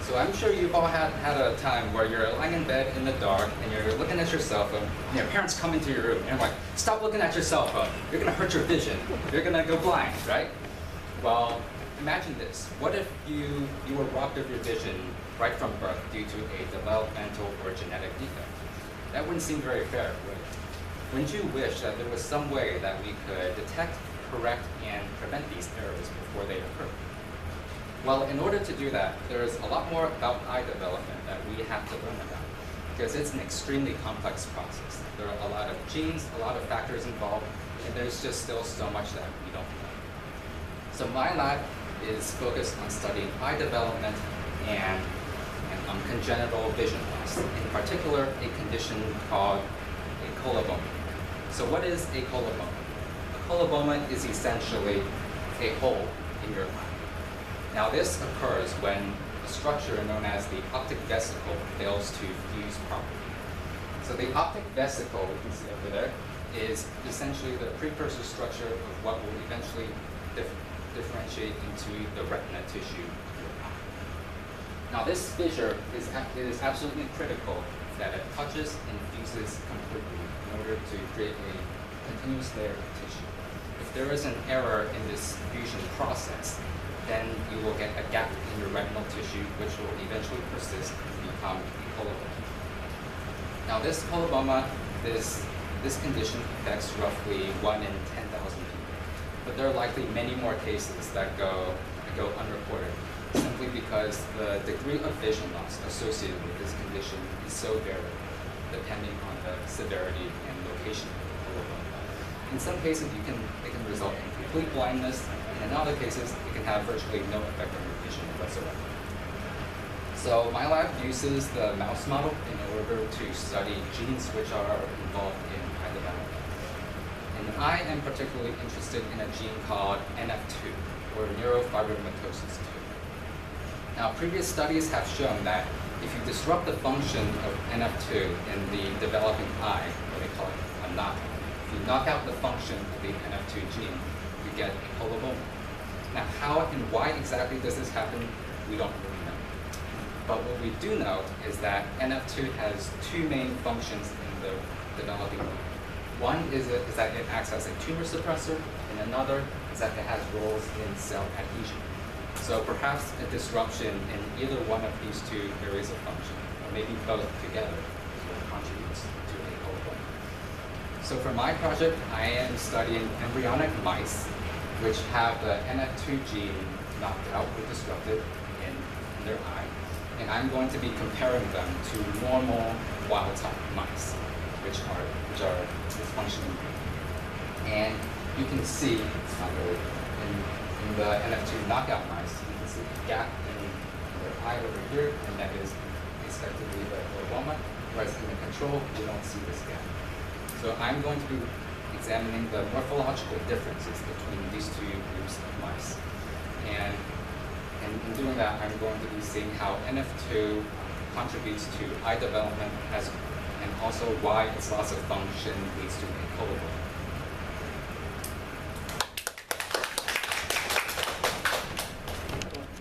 So I'm sure you've all had a time where you're lying in bed in the dark and you're looking at your cell phone, and your parents come into your room and like, stop looking at your cell phone. You're gonna hurt your vision. You're gonna go blind, right? Well, imagine this. What if you were robbed of your vision right from birth due to a developmental or genetic defect? That wouldn't seem very fair, would it? Wouldn't you wish that there was some way that we could detect, correct, and prevent these errors before they occur? Well, in order to do that, there's a lot more about eye development that we have to learn about, because it's an extremely complex process. There are a lot of genes, a lot of factors involved, and there's just still so much that we don't know. So my lab is focused on studying eye development and congenital vision loss, in particular a condition called a coloboma. So what is a coloboma? A coloboma is essentially a hole in your eye. Now this occurs when a structure known as the optic vesicle fails to fuse properly. So the optic vesicle, you can see over there, is essentially the precursor structure of what will eventually differentiate into the retina tissue of your eye. Now this fissure is absolutely critical that it touches and fuses completely in order to create a continuous layer of tissue. If there is an error in this fusion process, then you will get a gap in your retinal tissue, which will eventually persist and become a coloboma. Now this coloboma, this condition affects roughly 1 in 10,000 people, but there are likely many more cases that go unreported, simply because the degree of vision loss associated with this condition is so variable, depending on the severity and location of the coloboma. In some cases, it can result in complete blindness, and in other cases, it can have virtually no effect on your vision whatsoever. So my lab uses the mouse model in order to study genes which are involved in eye development. And I am particularly interested in a gene called NF2, or neurofibromatosis 2. Now, previous studies have shown that if you disrupt the function of NF2 in the developing eye, what they call a knockout, if you knock out the function of the NF2 gene, you get a coloboma. Now, how and why exactly does this happen, we don't really know. But what we do know is that NF2 has two main functions in the developing eye. One is that it acts as a tumor suppressor, and another is that it has roles in cell adhesion. So perhaps a disruption in either one of these two areas of function, or maybe both together, is what contributes to a coloboma. So for my project, I am studying embryonic mice which have the NF2 gene knocked out or disrupted in their eye. And I'm going to be comparing them to normal wild-type mice, which are dysfunctional. And you can see, it's not really, in the NF2 knockout mice, you can see a gap in their eye over here, and that is expected to be the coloboma, whereas in the control, you don't see this gap. So I'm going to be examining the morphological differences between these two groups of mice. And in doing that, I'm going to be seeing how NF2 contributes to eye development and also why its loss of function leads to a coloboma.